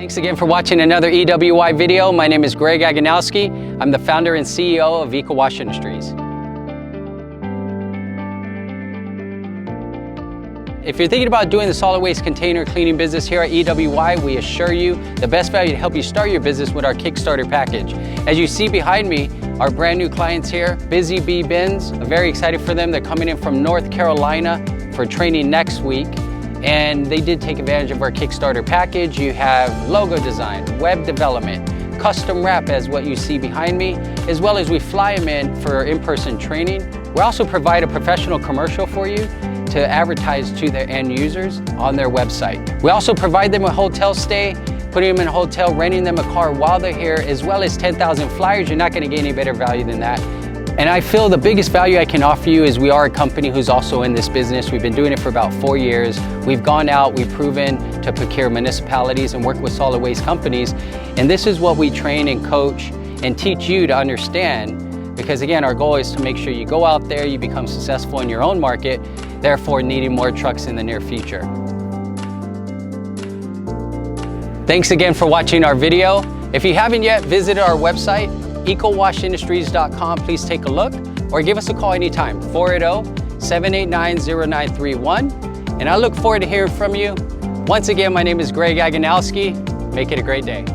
Thanks again for watching another EWI video. My name is Greg Aganowski. I'm the founder and CEO of Wash Industries. If you're thinking about doing the solid waste container cleaning business here at EWI, we assure you the best value to help you start your business with our Kickstarter package. As you see behind me, our brand new clients here, Busy Bee Bins. I'm very excited for them. They're coming in from North Carolina for training next week. And they did take advantage of our Kickstarter package. You have logo design, web development, custom wrap as what you see behind me, as well as we fly them in for in-person training. We also provide a professional commercial for you to advertise to their end users on their website. We also provide them a hotel stay, putting them in a hotel, renting them a car while they're here, as well as 10,000 flyers. You're not gonna get any better value than that. And I feel the biggest value I can offer you is we are a company who's also in this business. We've been doing it for about 4 years. We've gone out, we've proven to procure municipalities and work with solid waste companies. And this is what we train and coach and teach you to understand. Because again, our goal is to make sure you go out there, you become successful in your own market, therefore needing more trucks in the near future. Thanks again for watching our video. If you haven't yet visited our website, ecowashindustries.com, please take a look or give us a call anytime, 480-789-0931. And I look forward to hearing from you. Once again, my name is Greg Aganowski. Make it a great day.